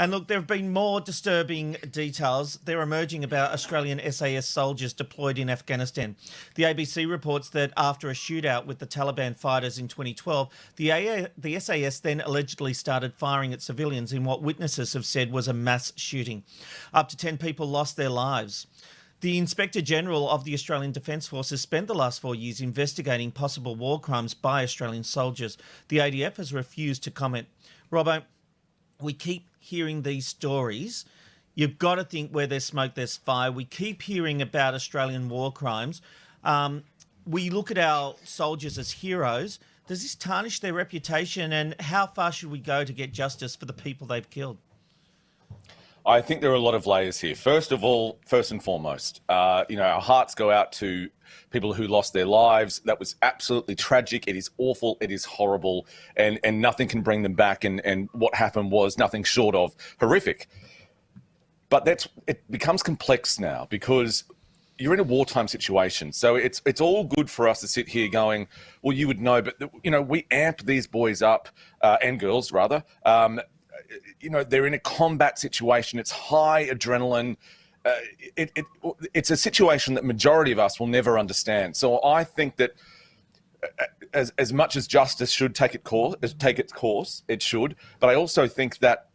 And look, there have been more disturbing details. They're emerging about Australian SAS soldiers deployed in Afghanistan. The ABC reports that after a shootout with the Taliban fighters in 2012, the SAS then allegedly started firing at civilians in what witnesses have said was a mass shooting. Up to 10 people lost their lives. The Inspector General of the Australian Defence Force has spent the last 4 years investigating possible war crimes by Australian soldiers. The ADF has refused to comment. Robbo, we keep hearing these stories. You've got to think where there's smoke, there's fire. We keep hearing about Australian war crimes. We look at our soldiers as heroes. Does this tarnish their reputation, and how far should we go to get justice for the people they've killed? I think there are a lot of layers here. First of all, first and foremost, our hearts go out to people who lost their lives. That was absolutely tragic. It is awful. It is horrible. And nothing can bring them back. And what happened was nothing short of horrific. But it becomes complex now because you're in a wartime situation. So it's all good for us to sit here going, well, you would know, but, we amp these boys up, and girls rather, they're in a combat situation. It's high adrenaline. It's a situation that majority of us will never understand. So I think that as much as justice should take its course, it should. But I also think that,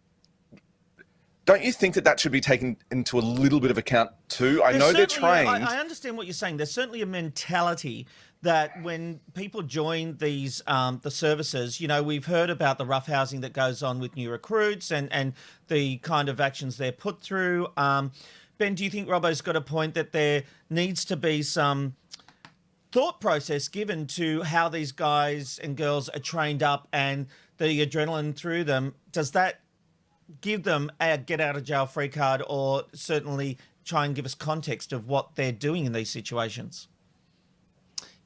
don't you think that should be taken into a little bit of account too? I know they're trained. I understand what you're saying. There's certainly a mentality that when people join these the services, we've heard about the roughhousing that goes on with new recruits and the kind of actions they're put through. Ben, do you think Robbo's got a point that there needs to be some thought process given to how these guys and girls are trained up and the adrenaline through them? Does that give them a get out of jail free card, or certainly try and give us context of what they're doing in these situations?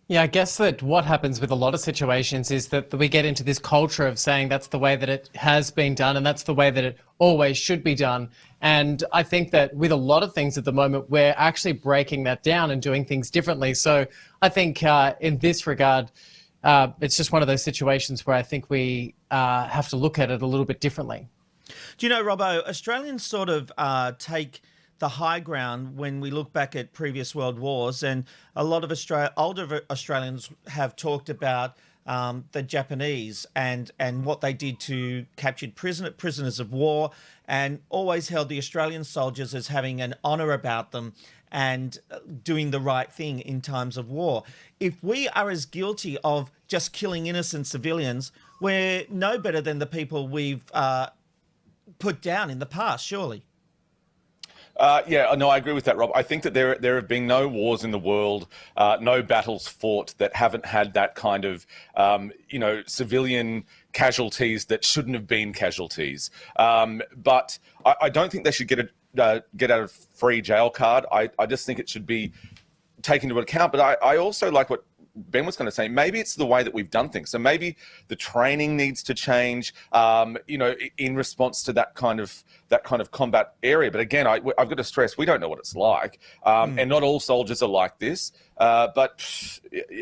Yeah, I guess that what happens with a lot of situations is that we get into this culture of saying that's the way that it has been done and that's the way that it always should be done. And I think that with a lot of things at the moment, we're actually breaking that down and doing things differently. So I think in this regard, it's just one of those situations where I think we have to look at it a little bit differently. Do you know, Robbo, Australians sort of take the high ground when we look back at previous world wars, and a lot of older Australians have talked about the Japanese and what they did to captured prisoners of war, and always held the Australian soldiers as having an honour about them and doing the right thing in times of war. If we are as guilty of just killing innocent civilians, we're no better than the people we've put down in the past, surely. No, I agree with that, Rob. I think that there have been no wars in the world, no battles fought that haven't had that kind of, civilian casualties that shouldn't have been casualties. But I don't think they should get out of free jail card. I just think it should be taken into account. But I also like what Ben was going to say. Maybe it's the way that we've done things. So maybe the training needs to change, in response to that kind of combat area. But again, I've got to stress, we don't know what it's like, and not all soldiers are like this. But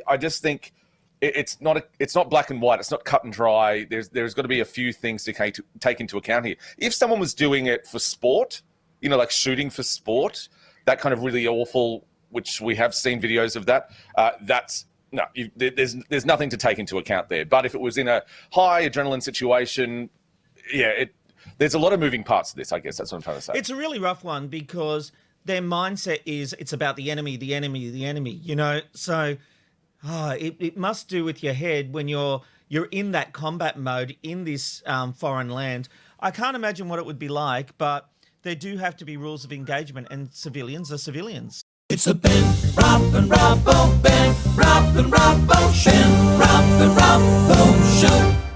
I just think it's not black and white. It's not cut and dry. There's got to be a few things to take into account here. If someone was doing it for sport, like shooting for sport, that kind of really awful, which we have seen videos of that, there's nothing to take into account there. But if it was in a high adrenaline situation, there's a lot of moving parts to this, I guess. That's what I'm trying to say. It's a really rough one because their mindset is it's about the enemy, the enemy, the enemy, So it must do with your head when you're in that combat mode in this foreign land. I can't imagine what it would be like, but there do have to be rules of engagement, and civilians are civilians. It's the Ben, Rob and Robbo, Ben, Rob and Robbo, Ben, Rob and Robbo Show.